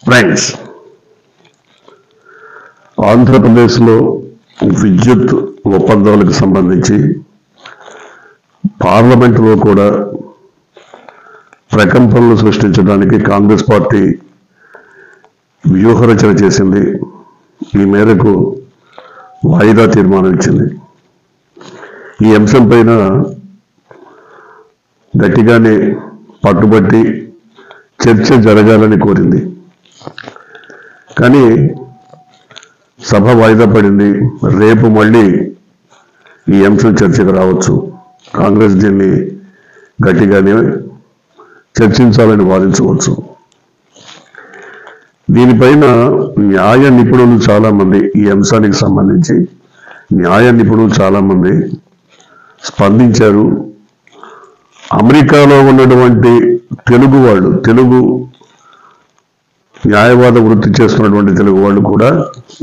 Friends, ఆంధ్రప్రదేశ్లో విద్యుత్ ఒప్పందాలకు సంబంధించి పార్లమెంటులో కూడా ప్రకంపనలు సృష్టించడానికి కాంగ్రెస్ పార్టీ వ్యూహరచన చేసింది. ఈ మేరకు వాయిదా తీర్మానం ఇచ్చింది. ఈ అంశం పైన గట్టిగానే పట్టుబట్టి చర్చ జరగాలని కోరింది. కానీ సభ వాయిదా పడింది. రేపు మళ్ళీ ఈ అంశం చర్చకు రావచ్చు. కాంగ్రెస్ దీన్ని గట్టిగానే చర్చించాలని వాదించవచ్చు. దీనిపైన న్యాయ నిపుణులు చాలామంది, ఈ అంశానికి సంబంధించి న్యాయ నిపుణులు చాలామంది స్పందించారు. అమెరికాలో ఉన్నటువంటి తెలుగు వాళ్ళు, తెలుగు న్యాయవాద వృత్తి చేస్తున్నటువంటి తెలుగు వాళ్ళు కూడా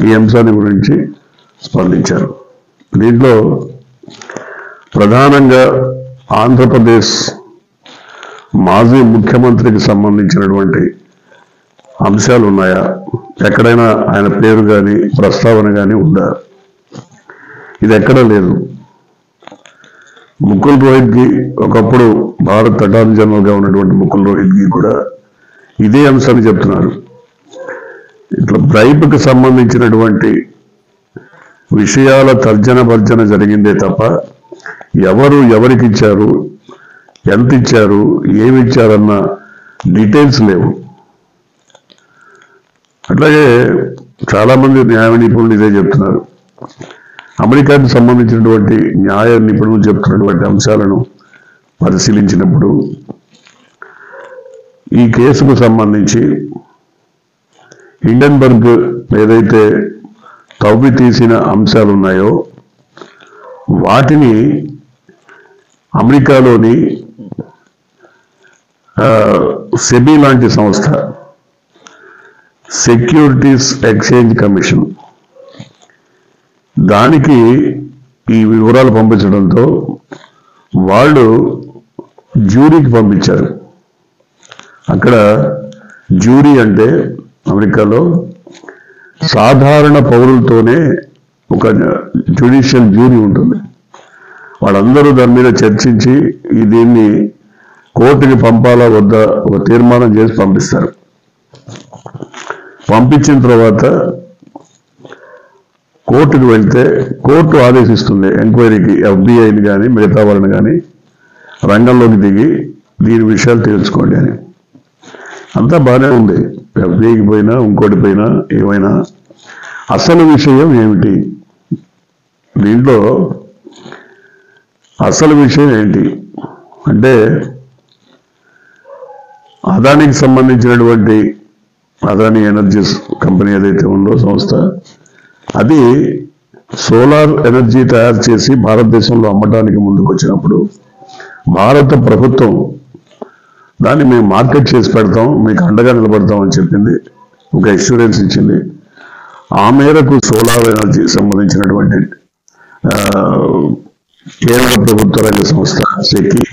ఈ అంశాన్ని గురించి స్పందించారు. దీంట్లో ప్రధానంగా ఆంధ్రప్రదేశ్ మాజీ ముఖ్యమంత్రికి సంబంధించినటువంటి అంశాలు ఉన్నాయా, ఎక్కడైనా ఆయన పేరు కానీ ప్రస్తావన కానీ ఉందా? ఇది ఎక్కడా లేదు. ముకుల్ రోహిత్గి, ఒకప్పుడు భారత్ అటార్నీ జనరల్గా ఉన్నటువంటి ముకుల్ రోహిత్గి కూడా ఇదే అంశాన్ని చెప్తున్నారు. ఇట్లా బ్రైబ్కి సంబంధించినటువంటి విషయాల తర్జన భర్జన జరిగిందే తప్ప ఎవరు ఎవరికి ఇచ్చారు, ఎంత ఇచ్చారు, ఏమి ఇచ్చారన్న డీటెయిల్స్ లేవు. అట్లాగే చాలామంది న్యాయ నిపుణులు ఇదే చెప్తున్నారు. అమెరికాకి సంబంధించినటువంటి న్యాయ నిపుణులు చెప్తున్నటువంటి అంశాలను పరిశీలించినప్పుడు ఈ కేసుకు సంబంధించి హిండెన్బర్గ్ ఏదైతే తవ్వి తీసిన అంశాలు ఉన్నాయో వాటిని అమెరికాలోని సెబీ లాంటి సంస్థ, సెక్యూరిటీస్ ఎక్స్చేంజ్ కమిషన్, దానికి ఈ వివరాలు పంపించడంతో వాళ్ళు జ్యూరీకి పంపించారు. అక్కడ జ్యూరీ అంటే అమెరికాలో సాధారణ పౌరులతోనే ఒక జ్యుడిషియల్ జ్యూరీ ఉంటుంది. వాళ్ళందరూ దాని మీద చర్చించి దీన్ని కోర్టుకి పంపాలా వద్దా ఒక తీర్మానం చేసి పంపిస్తారు. పంపించిన తర్వాత కోర్టుకు వెళ్తే కోర్టు ఆదేశిస్తుంది ఎంక్వైరీకి, FBI కానీ మిగతా వాళ్ళని కానీ రంగంలోకి దిగి దీని విషయాలు తెలుసుకోండి అని. అంతా బాగానే ఉంది. FBIకి పోయినా ఇంకోటి పోయినా ఏమైనా అసలు విషయం ఏమిటి, దీంట్లో అసలు విషయం ఏంటి అంటే అదానికి సంబంధించినటువంటి అదాని ఎనర్జీస్ కంపెనీ ఏదైతే ఉందో సంస్థ, అది సోలార్ ఎనర్జీ తయారు చేసి భారతదేశంలో అమ్మడానికి ముందుకు వచ్చినప్పుడు భారత ప్రభుత్వం దాన్ని మేము మార్కెట్ చేసి పెడతాం, మీకు అండగా నిలబడతాం అని చెప్పింది, ఒక ఇన్సూరెన్స్ ఇచ్చింది. ఆ మేరకు సోలార్ ఎనర్జీ సంబంధించినటువంటి కేంద్ర ప్రభుత్వ రంగ సంస్థ సెకి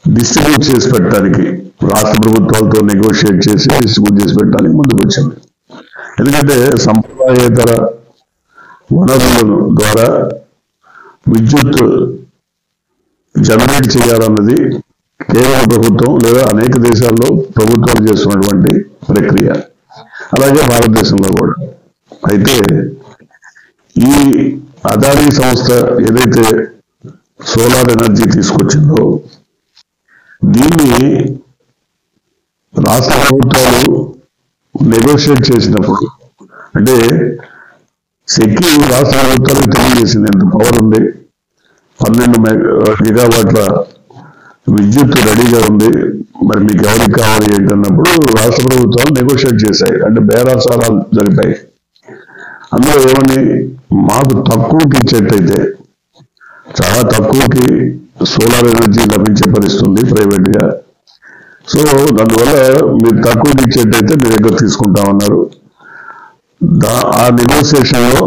డిస్ట్రిబ్యూట్ చేసి పెట్టడానికి, రాష్ట్ర ప్రభుత్వాలతో నెగోషియేట్ చేసి డిస్ట్రిబ్యూట్ చేసి పెట్టడానికి ముందుకు వచ్చింది. ఎందుకంటే సంప్రదాయేతర వనరుల ద్వారా విద్యుత్ జనరేట్ చేయాలన్నది కేంద్ర ప్రభుత్వం లేదా అనేక దేశాల్లో ప్రభుత్వాలు చేస్తున్నటువంటి ప్రక్రియ, అలాగే భారతదేశంలో కూడా. అయితే ఈ అదానీ సంస్థ ఏదైతే సోలార్ ఎనర్జీ తీసుకొచ్చిందో దీన్ని రాష్ట్ర ప్రభుత్వాలు నెగోషియేట్ చేసినప్పుడు, అంటే సెక్కి రాష్ట్ర ప్రభుత్వాలకు తెలియజేసింది ఎంత పవర్ ఉంది, 12 గిగావాట్ల విద్యుత్ రెడీగా ఉంది, మరి మీకు ఎవరికి కావాలి ఏంటన్నప్పుడు రాష్ట్ర ప్రభుత్వాలు నెగోషియేట్ చేశాయి. అంటే బేరాసారాలు జరిపాయి. అందులో ఏమని, మాకు తక్కువకి ఇచ్చేట్టయితే, చాలా తక్కువకి సోలార్ ఎనర్జీ లభించే పరిస్థితుంది ప్రైవేట్గా, సో దానివల్ల మీరు తక్కువకి ఇచ్చేట్టయితే మీ దగ్గర తీసుకుంటామన్నారు. ఆ నెగోసియేషన్లో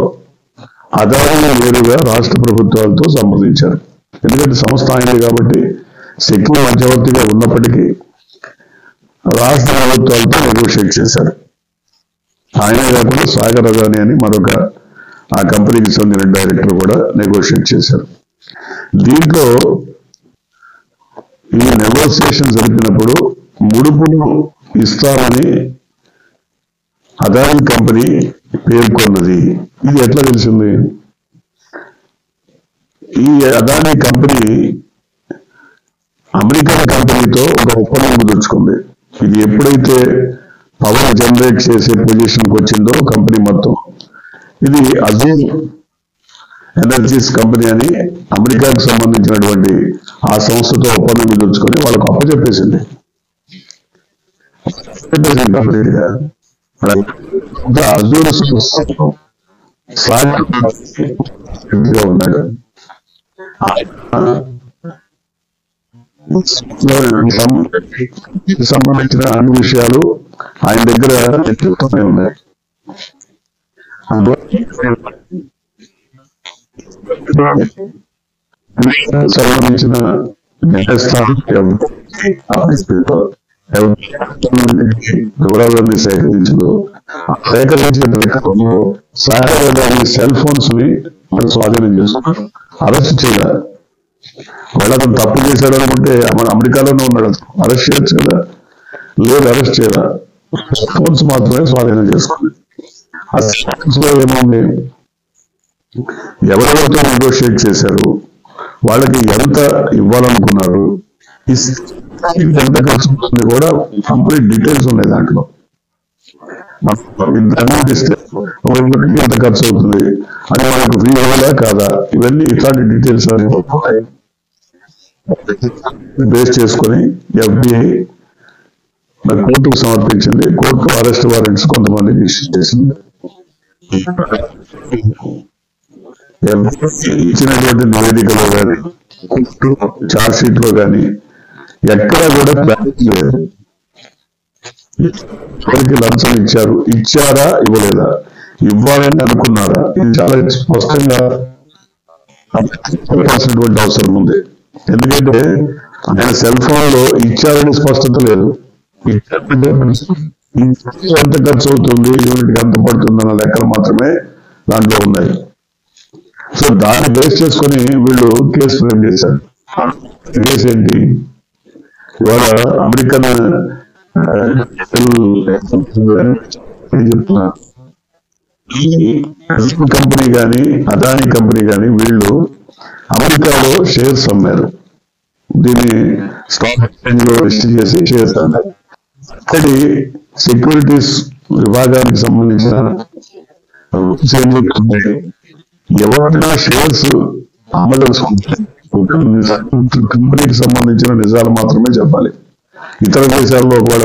అదాని నేరుగా రాష్ట్ర ప్రభుత్వాలతో సంప్రదించారు. ఎందుకంటే సంస్థ అయింది కాబట్టి సెక్కి మధ్యవర్తిగా ఉన్నప్పటికీ రాష్ట్ర ప్రభుత్వాలతో నెగోషియేట్ చేశారు. ఆయన కాకుండా సాగర్ అదాని అని మరొక ఆ కంపెనీకి చెందిన డైరెక్టర్ కూడా నెగోషియేట్ చేశారు. దీంట్లో ఈ నెగోషియేషన్ జరిపినప్పుడు ముడుపును ఇస్తామని అదాని కంపెనీ పేర్కొన్నది. ఇది ఎట్లా తెలిసింది? ఈ అదాని కంపెనీ అమెరికా కంపెనీతో ఒక ఒప్పందం కుదుర్చుకుంది. ఇది ఎప్పుడైతే పవర్ జనరేట్ చేసే పొజిషన్కి వచ్చిందో కంపెనీ మొత్తం, ఇది అజూర్ ఎనర్జీస్ కంపెనీ అని అమెరికాకు సంబంధించినటువంటి ఆ సంస్థతో ఒప్పందం కుదుర్చుకొని వాళ్ళకు అప్పచెప్పేసింది. అజూర్ ఉన్నాడు. సంబంధించిన అన్ని విషయాలు ఆయన దగ్గర చెప్తూనే ఉన్నాయి. సంబంధించిన వివరాలన్నీ సేకరించదు. సేకరించిన సాగర్ సెల్ ఫోన్స్ ని స్వాధీనం చేసుకున్నారు. అరెస్ట్ చేయాలి. ఒకవేళ అతను తప్పు చేశాడు అనుకుంటే అమెరికాలోనే ఉన్నాడు, అరెస్ట్ చేయొచ్చు కదా. లేదు, అరెస్ట్ చేయాల. ఫోన్స్ మాత్రమే స్వాధీనం చేసుకోండి. ఏముంది, ఎవరెవరితో నెగోషియేట్ చేశారు, వాళ్ళకి ఎంత ఇవ్వాలనుకున్నారు, ఎంత ఖర్చు అవుతుంది కూడా కంప్లీట్ డీటెయిల్స్ ఉన్నాయి దాంట్లో. ఇస్తే ఎంత ఖర్చు అవుతుంది, అది మనకు ఫ్రీ అవ్వాలా కాదా, ఇవన్నీ ఇట్లాంటి డీటెయిల్స్ బేస్ చేసుకొని FBI కోర్టుకు సమర్పించింది. కోర్టు అరెస్ట్ వారెంట్స్ కొంతమందికి ఇష్యూ చేసింది. ఇచ్చినటువంటి నివేదికలో కానీ చార్జ్ షీట్ లో కానీ ఎక్కడా కూడా ఎవరికి లంచం ఇచ్చారా ఇవ్వలేదా, ఇవ్వాలని అనుకున్నారా, ఇది చాలా స్పష్టంగా చెప్పాల్సినటువంటి అవసరం ఉంది. ఎందుకంటే ఆయన సెల్ ఫోన్ లో ఇచ్చారని స్పష్టత లేదు. ఎంత ఖర్చు అవుతుంది, యూనిట్కి ఎంత పడుతుంది అన్న లెక్కలు మాత్రమే దాంట్లో ఉన్నాయి. సో దాన్ని బేస్ చేసుకొని వీళ్ళు కేసు ఫ్రేమ్ చేశారు. కేసు ఏంటి, ఇవాళ అమెరికన్ చెప్తున్నా, ఈ కంపెనీ కానీ అదాని కంపెనీ కానీ వీళ్ళు అమెరికాలో షేర్స్ అమ్మారు. దీన్ని స్టాక్ ఎక్స్చేంజ్ లో రిజిస్టర్ చేసి షేర్స్ అమ్మారు. అక్కడి సెక్యూరిటీస్ విభాగానికి సంబంధించిన ఎవరైనా షేర్స్ అమ్మదలుచుకుంటే కంపెనీకి సంబంధించిన నిజాలు మాత్రమే చెప్పాలి. ఇతర దేశాల్లో ఒకవేళ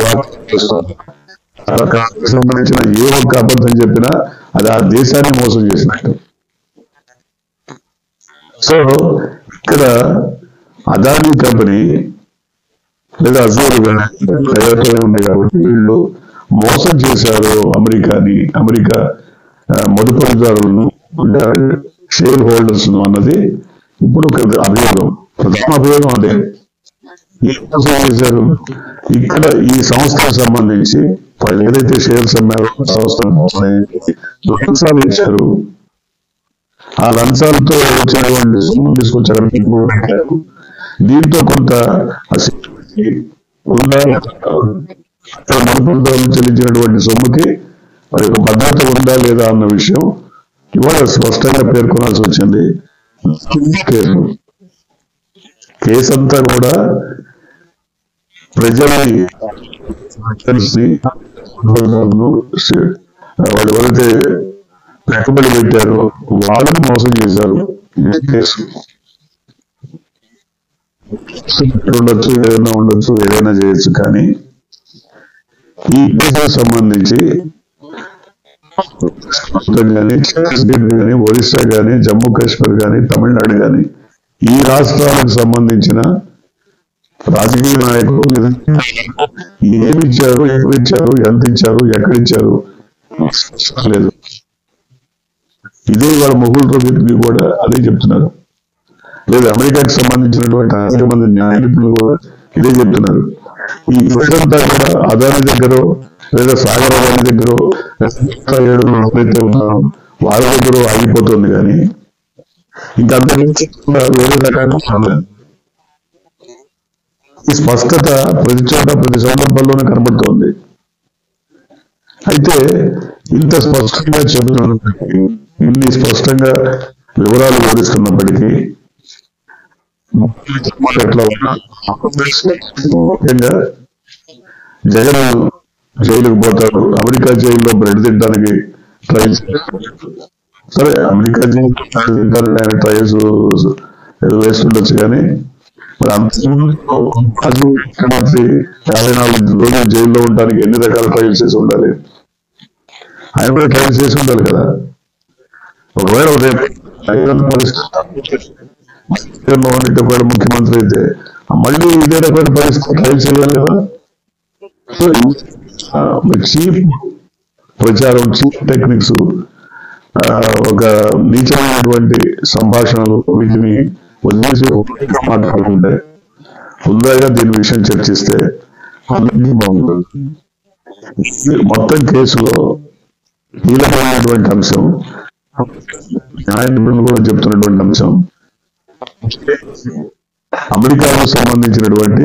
సంబంధించిన ఏ ఒక్క అబద్ధం చెప్పినా అది ఆ దేశాన్ని మోసం చేసినట్టు. సో ఇక్కడ అదాని కంపెనీ లేదా అజూర్ ఉంది కాబట్టి వీళ్ళు మోసం చేశారు అమెరికాని, అమెరికా మదుపరిదారులను, షేర్ హోల్డర్స్ అన్నది ఇప్పుడు అభియోగం, ప్రధాన అభియోగం అదే. ఏం మోసం చేశారు, ఇక్కడ ఈ సంస్థకు సంబంధించి ఏదైతే షేర్స్ అమ్మారో సంస్థ లంచాలు ఇచ్చారు. ఆ లంచాలతో వచ్చినటువంటి సొమ్ము తీసుకొచ్చారు. దీంతో కొంత మదుపరిదారులు చెల్లించినటువంటి సొమ్ముకి మరి ఒక భద్రత ఉందా లేదా అన్న విషయం ఇవాళ స్పష్టంగా పేర్కొనాల్సి వచ్చింది. కేసు అంతా కూడా ప్రజల్ని వాళ్ళు ఎవరైతే పెట్టుబడి పెట్టారో వాళ్ళని మోసం చేశారు. ఉండొచ్చు, ఏదైనా ఉండొచ్చు, ఏదైనా చేయొచ్చు. కానీ ఈ కేసుకు సంబంధించి కానీ ఛత్తీస్గఢ్ కానీ ఒరిస్సా కానీ జమ్మూ కాశ్మీర్ కానీ తమిళనాడు కానీ ఈ రాష్ట్రాలకు సంబంధించిన రాజకీయ నాయకులు ఏమిచ్చారు, ఎవరిచ్చారు, ఎంత ఇచ్చారు, ఎక్కడిచ్చారు లేదు. ఇదే వాళ్ళ మొగుల్ రోగికి కూడా అదే చెప్తున్నారు. లేదు, అమెరికాకి సంబంధించినటువంటి అనేక మంది న్యాయ నిపుణులు కూడా ఇదే చెప్తున్నారు. ఈ ఇదంతా కూడా అదాని దగ్గర లేదా సాగర్ అదాని దగ్గర ఎవరైతే ఉన్నారో వాళ్ళ దగ్గర ఆగిపోతుంది కానీ ఇంకా అంతకుమించి వేరే రకాల ఈ స్పష్టత ప్రతి చోట ప్రతి సందర్భంలోనే కనబడుతోంది. అయితే ఇంత స్పష్టంగా చెబుతున్నప్పటికీ, ఇన్ని స్పష్టంగా వివరాలు వివరిస్తున్నప్పటికీ ముఖ్యంగా జగన్ జైలుకు పోతాడు, అమెరికా జైల్లో బ్రెడ్ తినడానికి ట్రై సరే అమెరికా జైలు తింటారని ఆయన ట్రయల్స్ ఏదో వేస్తుండొచ్చు కానీ మరి అంతకుముందు ముఖ్యమంత్రి 54 రోజులు జైల్లో ఉండడానికి ఎన్ని రకాల ట్రయల్స్ చేసి ఉండాలి? ఆయన కూడా ట్రయల్స్ చేసి ఉండాలి కదా. ఒకవేళ ఒకవేళ ముఖ్యమంత్రి అయితే మళ్ళీ ఇదే రకమైన పరిస్థితి ట్రయల్స్ చేయాలి కదా. చీప్ ప్రచారం, చీప్ టెక్నిక్స్, ఒక నీచమైనటువంటి సంభాషణలు వీటిని వదిలేసి మాట్లాడుకుంటే హుందాగా దీని విషయం చర్చిస్తే అందరికీ బాగుంటుంది. మొత్తం కేసులో కీలకమైనటువంటి అంశం, న్యాయ నిపుణులు కూడా చెప్తున్నటువంటి అంశం, అమెరికాకు సంబంధించినటువంటి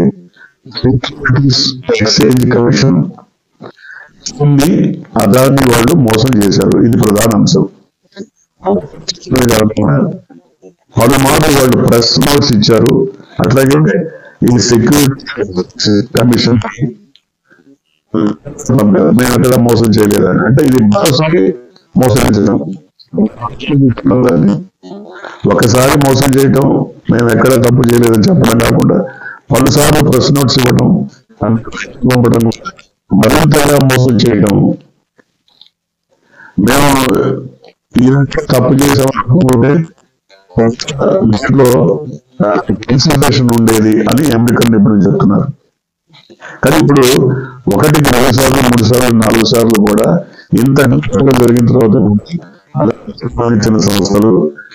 ఎక్స్చేంజ్ కమిషన్ అదాని వాళ్ళు మోసం చేశారు. ఇది ప్రధాన అంశం. పలుమార్లు వాళ్ళు ప్రెస్ నోట్స్ ఇచ్చారు. అట్లాగే ఈ సెక్యూరిటీ కమిషన్ మేము ఎక్కడ మోసం చేయలేదని, అంటే ఇది మోసం ఒకసారి మోసం చేయటం, మేము ఎక్కడ తప్పు చేయలేదని చెప్పడం కాకుండా పలుసార్లు ప్రెస్ నోట్స్ ఇవ్వడం, పంపడం, మరింతగా మోసం చేయడం. మేము తప్పు చేసామనుకుంటే దీంట్లో కన్సిడరేషన్ ఉండేది అని అమెరికన్ నిపుణులు చెప్తున్నారు. కానీ ఇప్పుడు 1కి 2 సార్లు 3 సార్లు 4 సార్లు కూడా ఇంత జరిగిన తర్వాత సంబంధించిన సంస్థలు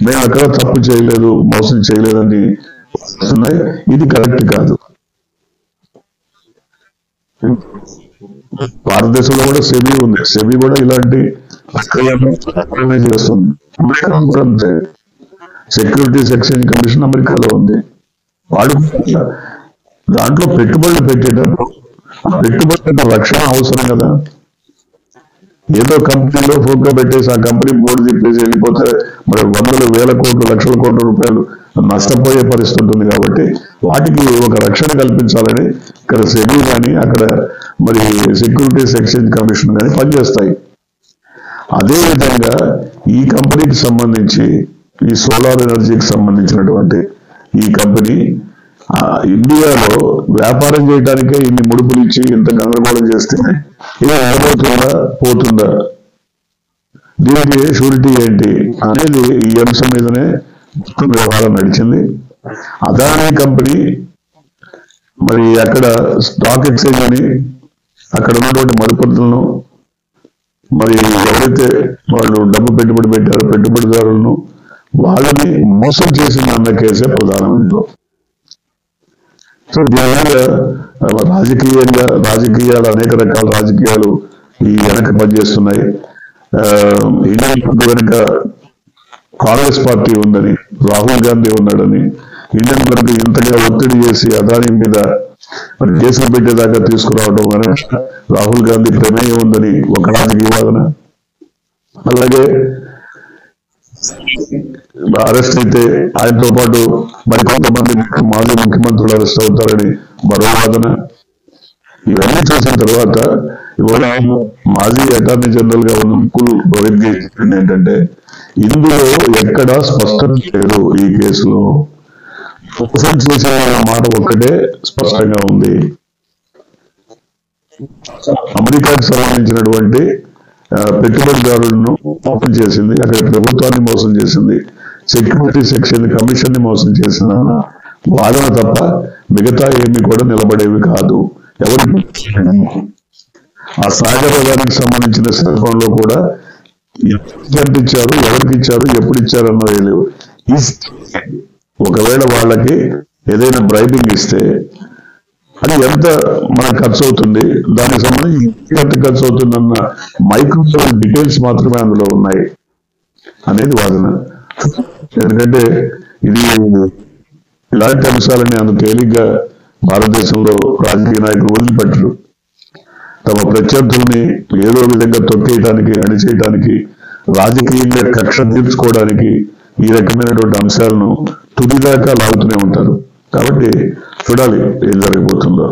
మేము అక్కడ తప్పు చేయలేదు, మోసం చేయలేదని వస్తున్నాయి. ఇది కరెక్ట్ కాదు. భారతదేశంలో కూడా సెబీ ఉంది. సెబీ కూడా ఇలాంటి చేస్తుంది. అమెరికా కూడా అంతే. సెక్యూరిటీస్ ఎక్స్చేంజ్ కమిషన్ అమెరికాలో ఉంది. వాడు దాంట్లో పెట్టుబడులు పెట్టేటప్పుడు పెట్టుబడుల రక్షణ అవసరం కదా. ఏదో కంపెనీలో ఫోన్గా పెట్టేసి ఆ కంపెనీ బోర్డు తిప్పేసి వెళ్ళిపోతే మరి 100,000 కోట్లు, లక్షల కోట్ల రూపాయలు నష్టపోయే పరిస్థితి ఉంటుంది. కాబట్టి వాటికి ఒక రక్షణ కల్పించాలని ఇక్కడ సెబీ కానీ అక్కడ మరి సెక్యూరిటీస్ ఎక్స్చేంజ్ కమిషన్ కానీ పనిచేస్తాయి. అదేవిధంగా ఈ కంపెనీకి సంబంధించి, ఈ సోలార్ ఎనర్జీకి సంబంధించినటువంటి ఈ కంపెనీ ఇండియాలో వ్యాపారం చేయడానికే ఇన్ని ముడుపులు ఇచ్చి ఇంత గందరగోళం చేస్తే ఇలా ఏమవుతుందా, పోతుందా, దీనికి షూరిటీ ఏంటి అనేది ఈ అంశం మీదనే వ్యవహారం నడిచింది. అదానీ కంపెనీ మరి అక్కడ స్టాక్ ఎక్స్చేంజ్ అని అక్కడ ఉన్నటువంటి మదుపరులను మరి ఎవరైతే వాళ్ళు డబ్బు పెట్టుబడి పెట్టారో పెట్టుబడిదారులను వాళ్ళని మోసం చేసింది అన్న కేసే ప్రధానమైంది. సో దీనివల్ల రాజకీయాలు అనేక రకాల రాజకీయాలు ఈ వెనక పనిచేస్తున్నాయి. ఇండియన్ వెనక కాంగ్రెస్ పార్టీ ఉందని, రాహుల్ గాంధీ ఉన్నాడని, ఇండియన్ వరకు ఇంతగా ఒత్తిడి చేసి అదాని మీద మరి కేసులు పెట్టేదాకా తీసుకురావడం వల్ల రాహుల్ గాంధీ ప్రమేయం ఉందని ఒక రాజకీయ వాదన, అలాగే అరెస్ట్ అయితే ఆయనతో పాటు మరికొంతమంది మాజీ ముఖ్యమంత్రులు అరెస్ట్ అవుతారని మరో వాదన. ఇవన్నీ చూసిన తర్వాత ఇవాళ మాజీ అటార్నీ జనరల్ గా ఉన్న ముకుల్ రోహిత్ చెప్పింది ఏంటంటే ఇందులో ఎక్కడా స్పష్టత లేదు. ఈ కేసులో మోసం చేసిన మాట ఒక్కటే స్పష్టంగా ఉంది. అమెరికాకు సంబంధించినటువంటి పెట్టుబడిదారులను మోసం చేసింది, అక్కడ ప్రభుత్వాన్ని మోసం చేసింది, సెక్యూరిటీస్ ఎక్స్చేంజ్ కమిషన్ ని మోసం చేసిన వాదన తప్ప మిగతా ఏమి కూడా నిలబడేవి కాదు. ఎవరికి ఆ సాగర్ అదానికి సంబంధించిన సందర్భంలో కూడా ఎంత ఇచ్చారు, ఎవరికి ఇచ్చారు, ఎప్పుడు ఇచ్చారు అన్నది లేవు. ఒకవేళ వాళ్ళకి ఏదైనా బ్రైబింగ్ ఇస్తే అది ఎంత మనకు ఖర్చు అవుతుంది, దానికి సంబంధించి ఎంత ఖర్చు అవుతుందన్న మైక్రో డీటెయిల్స్ మాత్రమే అందులో ఉన్నాయి అనేది వాదన. ఎందుకంటే ఇది ఇలాంటి అంశాలని అంత తేలిగ్గా భారతదేశంలో రాజకీయ నాయకులు వదిలిపెట్టరు. తమ ప్రత్యర్థుల్ని ఏదో విధంగా తొక్కేయడానికి, అణిచేయడానికి, రాజకీయంగా కక్ష తీర్చుకోవడానికి ఈ రకమైనటువంటి అంశాలను తుదిదాకా లాగుతూనే ఉంటారు. కాబట్టి చూడాలి ఏం జరగబోతుందో.